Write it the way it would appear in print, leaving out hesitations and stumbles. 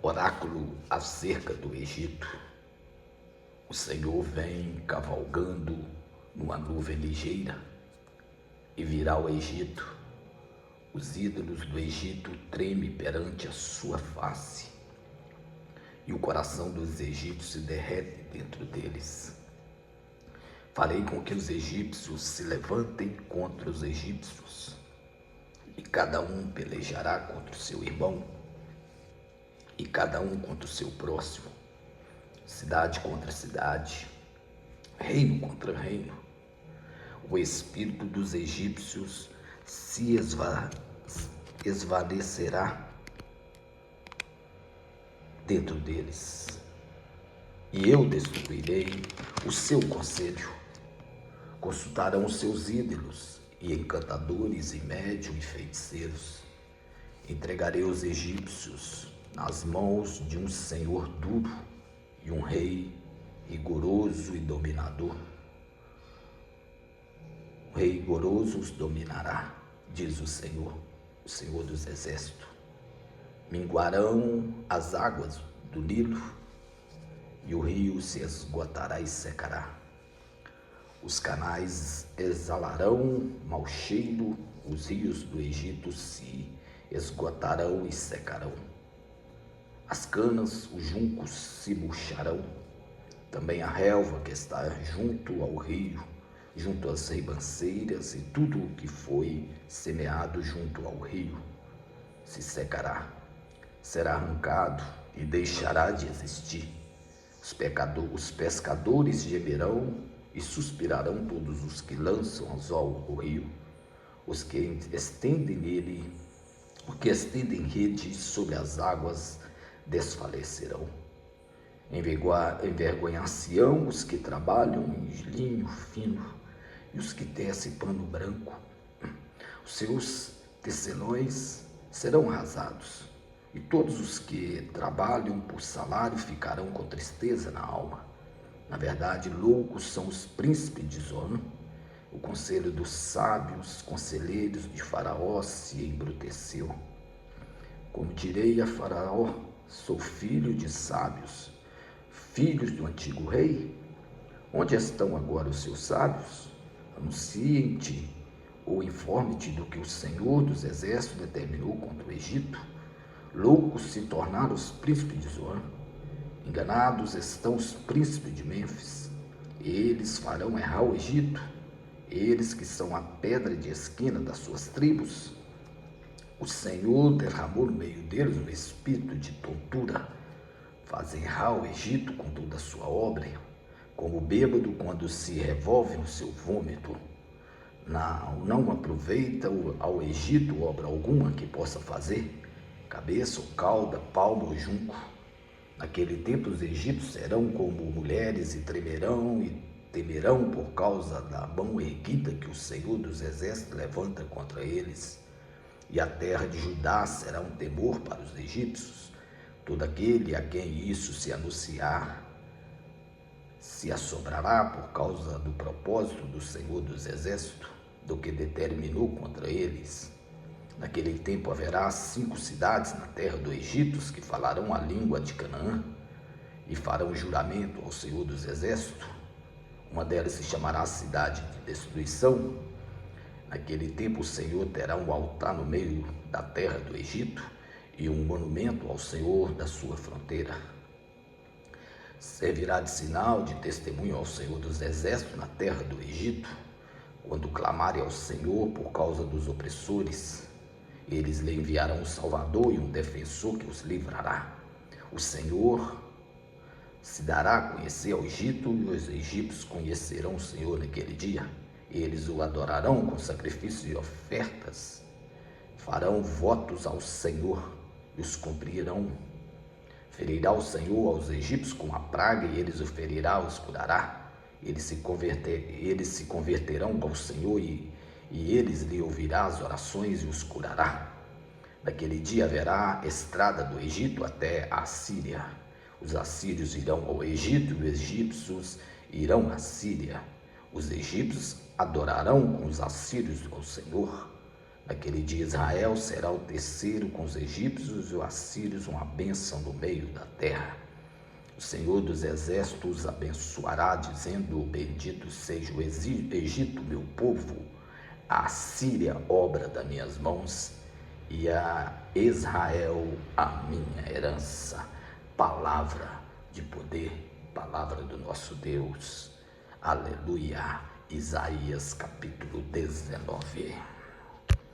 Oráculo acerca do Egito. O Senhor vem cavalgando numa nuvem ligeira e virá ao Egito. Os ídolos do Egito tremem perante a sua face, e o coração dos egípcios se derrete dentro deles. Farei com que os egípcios se levantem contra os egípcios, e cada um pelejará contra o seu irmão, e cada um contra o seu próximo, cidade contra cidade, reino contra reino. O espírito dos egípcios se esvanecerá dentro deles, e eu destruirei o seu conselho. Consultarão os seus ídolos, e encantadores, e médium, e feiticeiros. Entregarei os egípcios nas mãos de um senhor duro e um rei rigoroso e dominador. O rei rigoroso os dominará, diz o Senhor dos Exércitos. Minguarão as águas do Nilo, e o rio se esgotará e secará. Os canais exalarão mau cheiro, os rios do Egito se esgotarão e secarão. As canas, os juncos se murcharão, também a relva que está junto ao rio, junto às ribanceiras, e tudo o que foi semeado junto ao rio se secará, será arrancado e deixará de existir. Os pescadores gemerão e suspirarão todos os que lançam anzol ao rio, os que estendem rede sobre as águas desfalecerão. Envergonhar-se-ão os que trabalham em linho fino e os que tecem pano branco. Os seus tecelões serão rasados, e todos os que trabalham por salário ficarão com tristeza na alma. Na verdade, loucos são os príncipes de Zoan. O conselho dos sábios conselheiros de Faraó se embruteceu. Como direi a Faraó, sou filho de sábios, filhos do antigo rei? Onde estão agora os seus sábios? Anuncie-te ou informe-te do que o Senhor dos Exércitos determinou contra o Egito. Loucos se tornaram os príncipes de Zoan. Enganados estão os príncipes de Mênfis. Eles farão errar o Egito, eles que são a pedra de esquina das suas tribos. O Senhor derramou no meio deles um espírito de tontura, faz errar o Egito com toda a sua obra, como bêbado quando se revolve no seu vômito. Não aproveita ao Egito obra alguma que possa fazer, cabeça ou cauda, palma ou junco. Naquele tempo os egípcios serão como mulheres e temerão por causa da mão erguida que o Senhor dos Exércitos levanta contra eles. E a terra de Judá será um temor para os egípcios. Todo aquele a quem isso se anunciar se assombrará por causa do propósito do Senhor dos Exércitos, do que determinou contra eles. Naquele tempo haverá 5 cidades na terra do Egito que falarão a língua de Canaã e farão juramento ao Senhor dos Exércitos. Uma delas se chamará Cidade de Destruição. Naquele tempo o Senhor terá um altar no meio da terra do Egito e um monumento ao Senhor da sua fronteira. Servirá de sinal, de testemunho ao Senhor dos Exércitos na terra do Egito, quando clamarem ao Senhor por causa dos opressores. Eles lhe enviarão um salvador e um defensor que os livrará. O Senhor se dará a conhecer ao Egito, e os egípcios conhecerão o Senhor naquele dia. Eles o adorarão com sacrifícios e ofertas, farão votos ao Senhor e os cumprirão. Ferirá o Senhor aos egípcios com a praga, e eles o ferirá, os curará. Eles se converterão ao Senhor, e eles lhe ouvirá as orações e os curará. Naquele dia haverá estrada do Egito até a Síria. Os assírios irão ao Egito e os egípcios irão à Síria. Os egípcios adorarão com os assírios ao Senhor. Naquele dia Israel será o terceiro com os egípcios e os assírios, uma bênção no meio da terra. O Senhor dos exércitos os abençoará, dizendo: bendito seja o Egito, meu povo, a Síria, obra das minhas mãos, e a Israel, a minha herança. Palavra de poder, palavra do nosso Deus. Aleluia. Isaías capítulo 19.